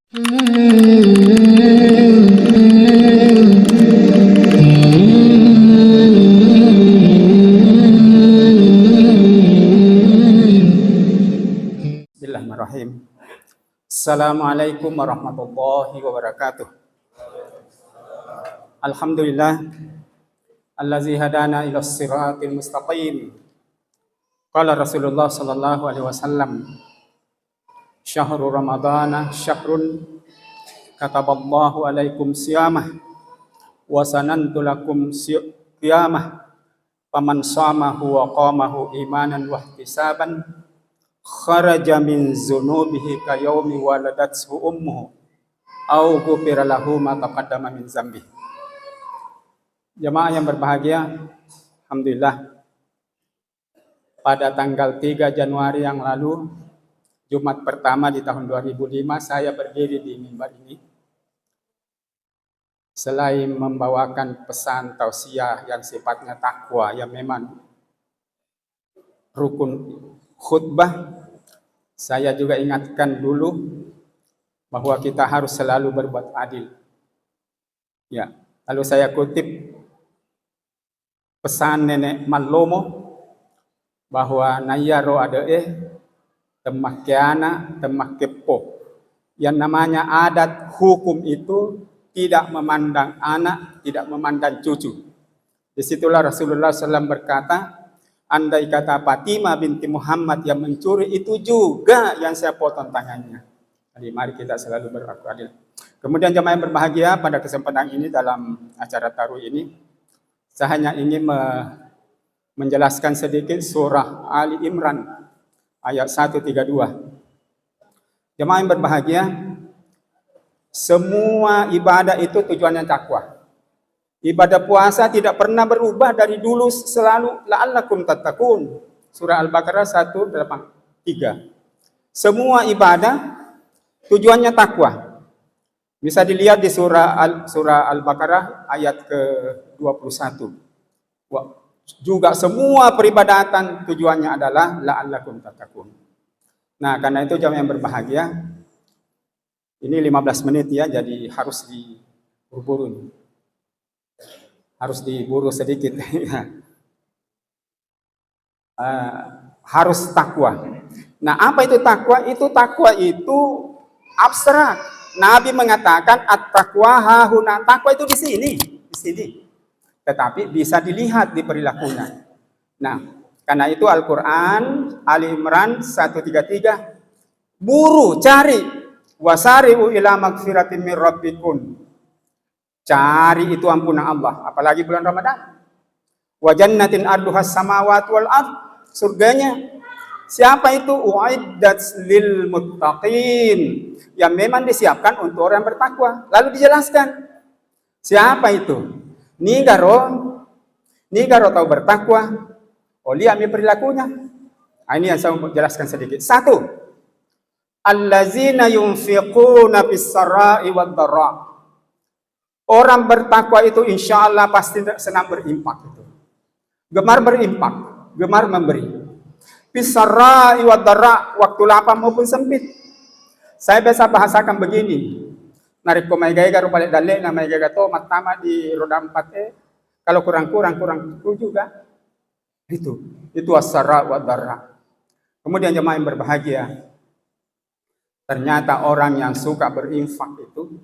Bismillahirrahmanirrahim. Assalamualaikum warahmatullahi wabarakatuh. Alhamdulillah allazi hadana ila siratil mustaqim. Qala Rasulullah sallallahu alaihi wasallam, syahrul ramadana syahrun kataballahu alaikum siyamah wa sanantu lakum qiyamah faman shamahu wa qamahu imanan wa ihtisaban kharaja min zunubihi kayaumi waladathu ummuhu au ghufira lahu ma taqaddama min zambi. Jemaah yang berbahagia, alhamdulillah pada tanggal 3 Januari yang lalu, Jumat pertama di tahun 2005, saya berdiri di mimbar ini. Selain membawakan pesan tausiah yang sifatnya takwa, yang memang rukun khutbah, saya juga ingatkan dulu bahwa kita harus selalu berbuat adil. Ya, lalu saya kutip pesan nenek Malomo bahwa nayaro adae temak keana temak kepo. Yang namanya adat hukum itu tidak memandang anak, tidak memandang cucu. Disitulah Rasulullah SAW berkata, andai kata Fatimah binti Muhammad yang mencuri, itu juga yang saya potong tangannya. Jadi mari kita selalu berlaku adil. Kemudian jemaah yang berbahagia, pada kesempatan ini dalam acara taruh ini, saya hanya ingin menjelaskan sedikit surah Ali Imran ayat 132. Jemaah yang berbahagia, semua ibadah itu tujuannya takwa. Ibadah puasa tidak pernah berubah dari dulu, selalu la'allakum tattaqun. Surah Al-Baqarah 183. Semua ibadah tujuannya takwa. Bisa dilihat di surah Al-Baqarah ayat ke-21. Juga semua peribadatan tujuannya adalah la'allakum tattaqun. Nah, karena itu jamaah yang berbahagia, ini 15 menit ya, jadi harus diburu-buru. Harus diburu sedikit. Harus takwa. Nah, apa itu takwa? Takwa itu abstrak. Nabi mengatakan at-taqwa hahuna. Takwa itu di sini. Tetapi bisa dilihat di perilakunya. Nah, karena itu Al-Quran Ali Imran 133, buru, cari, wasari'u ila magfiratin min rabbikum. Cari itu ampunan Allah, apalagi bulan Ramadan. Wa jannatin arduhas samawati wal ard, surganya. Siapa itu? Uiddat lil muttaqin, yang memang disiapkan untuk orang bertakwa. Lalu dijelaskan siapa itu? Nigaro tahu bertakwa. Lihat perilakunya. Ini yang saya mau jelaskan sedikit. 1. Allazina yunfiquna fis sarai wad dharra. Orang bertakwa itu insya Allah pasti senang berimpak itu. Gemar berimpak, gemar memberi. Fis sarai wad dharra, waktu lapang maupun sempit. Saya biasa bahasakan begini. Narik ko may gaya balik dali na may gaya to matama di roda 4 kalau kurang itu juga itu as-sarra wa dharra. Kemudian jemaah yang berbahagia, ternyata orang yang suka berinfak itu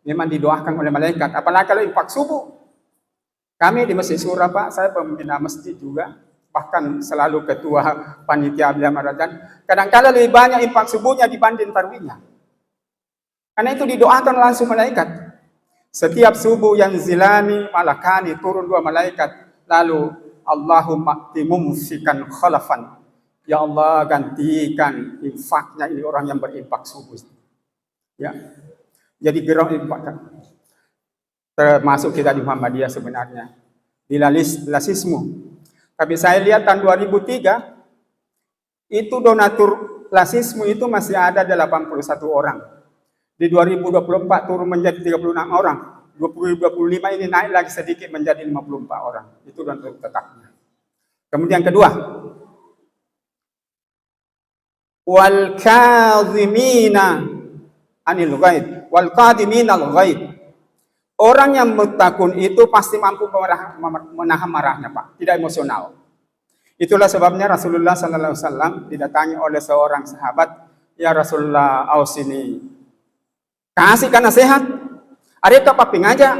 memang didoakan oleh malaikat, apalagi kalau infak subuh. Kami di Masjid Surah, Pak, saya pembina masjid juga, bahkan selalu ketua panitia Abdul Ramadan, kadang-kala lebih banyak infak subuhnya dibanding tarawihnya. Karena itu didoakan langsung malaikat. Setiap subuh yang zilani malakani, turun 2 malaikat. Lalu Allahumma timumsikan khalafan. Ya Allah, gantikan infaknya ini orang yang berinfak subuh. Ya. Jadi gerong infak. Termasuk kita di Muhammadiyah sebenarnya. Di lasismu. Tapi saya lihat tahun 2003 itu donatur lasismu itu masih ada 81 orang. Di 2024 turun menjadi 36 orang. 2025 ini naik lagi sedikit menjadi 54 orang. Itu donatur tetapnya. Kemudian kedua, wal kadhimina anil ghaid wal qadiminal ghaid. Orang yang muttaqun itu pasti mampu menahan marahnya, Pak, tidak emosional. Itulah sebabnya Rasulullah sallallahu alaihi wasallam didatangi oleh seorang sahabat, "Ya Rasulullah, ausini." Kasihkan nasihat. Adakah papi ngajak?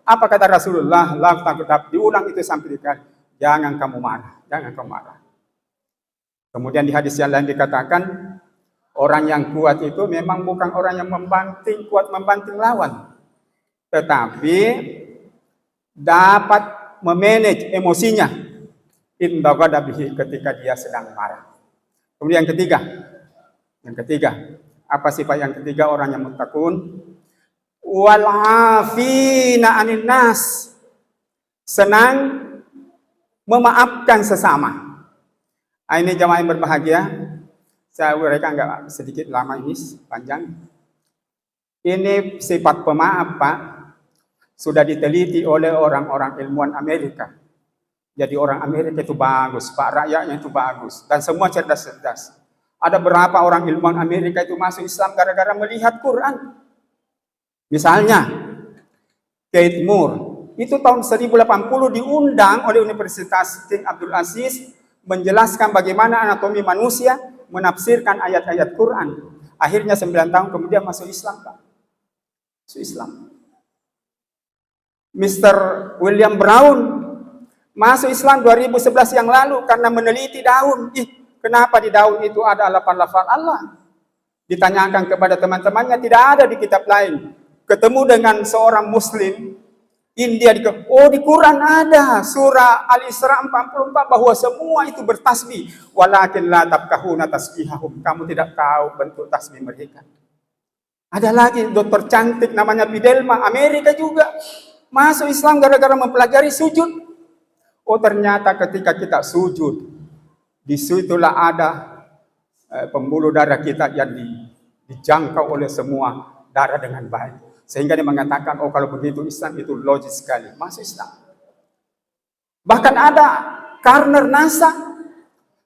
Apa kata Rasulullah? La taqdab, diulang itu sampai dikali. Jangan kamu marah, jangan kamu marah. Kemudian di hadis yang lain dikatakan, orang yang kuat itu memang bukan orang yang kuat membanting lawan, tetapi dapat memanage emosinya inda ghadabihi, ketika dia sedang marah. Kemudian yang ketiga, apa sifat yang ketiga orang yang muttaqun? Wal afina 'anil nas, senang memaafkan sesama. Ini jamaah yang berbahagia, saya uraikan enggak sedikit lama ini, panjang. Ini sifat pemaaf, Pak, sudah diteliti oleh orang-orang ilmuwan Amerika. Jadi orang Amerika itu bagus, Pak, rakyatnya itu bagus, dan semua cerdas-cerdas. Ada berapa orang ilmuwan Amerika itu masuk Islam gara-gara melihat Quran. Misalnya, Keith Moore, itu tahun 1080 diundang oleh Universitas King Abdul Aziz menjelaskan bagaimana anatomi manusia, menafsirkan ayat-ayat Quran. Akhirnya 9 tahun kemudian masuk Islam, Pak. Masuk Islam. Mr. William Brown masuk Islam 2011 yang lalu karena meneliti daun. Kenapa di daun itu ada lafal-lafal Allah? Ditanyakan kepada teman-temannya, tidak ada di kitab lain. Ketemu dengan seorang Muslim India, di Quran ada surah Al-Isra 44 bahwa semua itu bertasbih. Walakin la tabkahuna tasbihahum, kamu tidak tahu bentuk tasbih mereka. Ada lagi dokter cantik namanya Fidelma, Amerika juga masuk Islam gara-gara mempelajari sujud. Oh, ternyata ketika kita sujud, di situlah ada pembuluh darah kita yang dijangkau oleh semua darah dengan baik. Sehingga dia mengatakan, oh kalau begitu Islam itu logis sekali, masuk Islam. Bahkan ada Karner NASA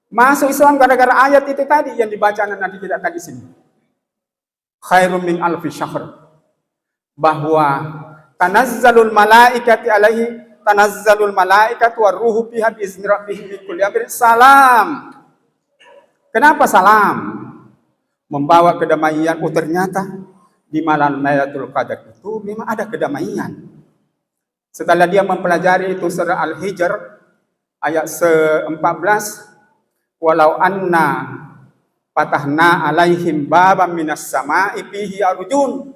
masuk Islam gara-gara ayat itu tadi yang dibaca nanti kita tadi sini. Khairum min alfi syahr. Bahwa tanazzalul malaikati alaihi, tanazzalul malaikatu waruhu fiha biizni rabbihim min kulli amrin. Salam. Kenapa salam? Membawa kedamaian. Oh, ternyata di malam Lailatul Qadar itu memang ada kedamaian. Setelah dia mempelajari itu surah Al-Hijr ayat 14, walau anna fatahna alaihim baban minas sama'i fihi arjun.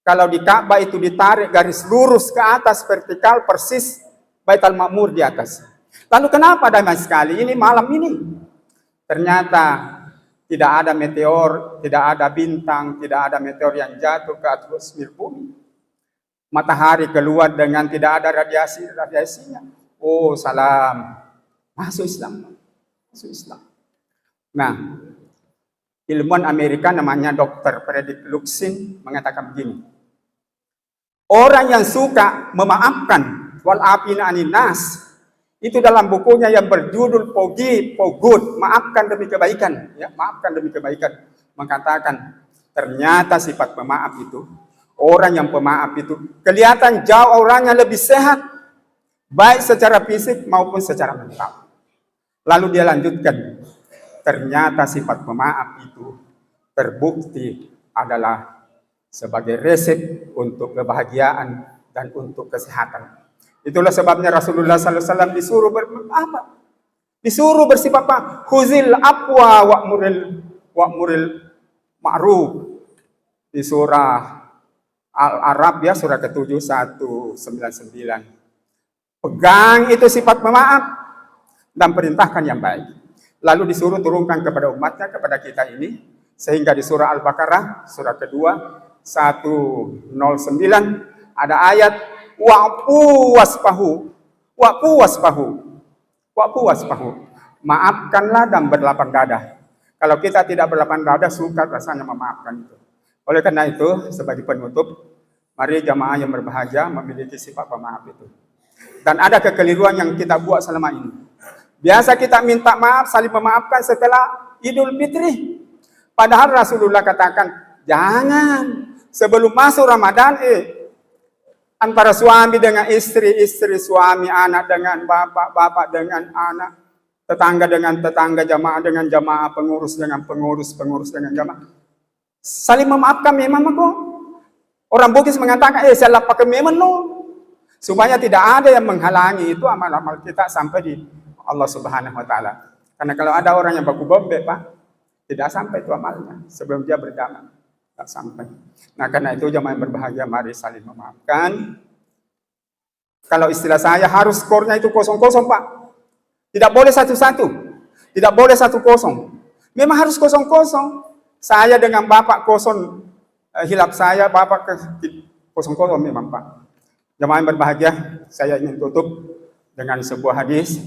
Kalau di Ka'bah itu ditarik garis lurus ke atas vertikal persis Baitul Ma'mur di atas. Lalu kenapa damai sekali ini malam ini? Ternyata tidak ada meteor, tidak ada bintang, tidak ada meteor yang jatuh ke atmosfer bumi. Matahari keluar dengan tidak ada radiasinya. Oh, salam. Masuk Islam. Masuk Islam. Nah, ilmuwan Amerika namanya Dr. Frederick Luxin mengatakan begini. Orang yang suka memaafkan wal afina 'anil nas, itu dalam bukunya yang berjudul Forgood, maafkan demi kebaikan, ya, maafkan demi kebaikan, mengatakan ternyata sifat pemaaf itu, orang yang pemaaf itu kelihatan jauh orangnya lebih sehat, baik secara fisik maupun secara mental. Lalu dia lanjutkan, ternyata sifat pemaaf itu terbukti adalah sebagai resep untuk kebahagiaan dan untuk kesehatan. Itulah sebabnya Rasulullah SAW disuruh disuruh bersifat apa? Khuzil afwa wa'muril ma'ruf. Di surah Al-Arab ya, surah ke-7 199. Pegang itu sifat pemaaf dan perintahkan yang baik. Lalu disuruh turunkan kepada umatnya, kepada kita ini, sehingga di surah Al-Baqarah surah kedua 109 ada ayat wa'fu wasfahu. Maafkanlah dan berlapang dada. Kalau kita tidak berlapang dada, suka rasanya memaafkan itu. Oleh karena itu, sebagai penutup, mari jamaah yang berbahagia memiliki sifat pemaaf itu. Dan ada kekeliruan yang kita buat selama ini. Biasa kita minta maaf, saling memaafkan setelah Idul Fitri. Padahal Rasulullah katakan, Jangan. Sebelum masuk Ramadan, antara suami dengan istri, istri suami, anak dengan bapak, bapak dengan anak, tetangga dengan tetangga, jamaah dengan jamaah, pengurus dengan pengurus, pengurus dengan jamaah. Saling memaafkan memang kok. Orang Bugis mengatakan, salah pakai memang no. Supaya tidak ada yang menghalangi itu amal-amal kita sampai di Allah Subhanahu wa Ta'ala. Karena kalau ada orang yang baku bombe, Pak, tidak sampai itu amalnya sebelum dia berdamai. Tidak sampai. Nah, karena itu jamaah yang berbahagia, mari saling memaafkan. Kalau istilah saya harus skornya itu 0-0, Pak. Tidak boleh 1-1. Tidak boleh 1-0. Memang harus 0-0. Saya dengan Bapak 0, hilap saya, Bapak ke 0-0 memang, Pak. Jamaah yang berbahagia, saya ingin tutup dengan sebuah hadis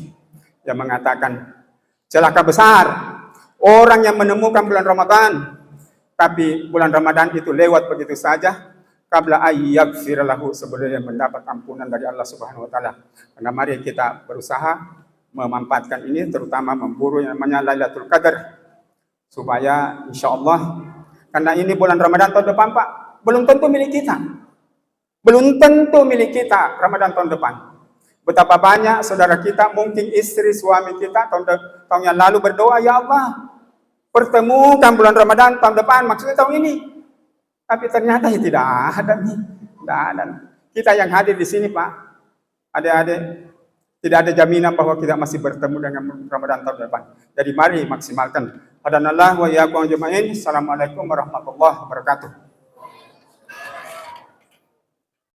yang mengatakan, celaka besar orang yang menemukan bulan Ramadan, tapi bulan Ramadan itu lewat begitu saja, qabla ayyagfir lahu, sebelum dia mendapat ampunan dari Allah Subhanahu wa Ta'ala. Karena mari kita berusaha memanfaatkan ini, terutama memburu yang namanya Lailatul Qadar, supaya insya Allah, karena ini bulan Ramadan tahun depan, Pak, belum tentu milik kita. Belum tentu milik kita Ramadan tahun depan. Betapa banyak saudara kita, mungkin istri suami kita tahun yang lalu berdoa, ya Allah, pertemukan bulan Ramadan tahun depan, maksudnya tahun ini. Tapi ternyata tidak ada nih. Tidak ada. Kita yang hadir di sini, Pak, adik-adik, tidak ada jaminan bahwa kita masih bertemu dengan Ramadan tahun depan. Jadi mari maksimalkan. Hadanallah wa iyyakum ajmain. Assalamualaikum warahmatullahi wabarakatuh.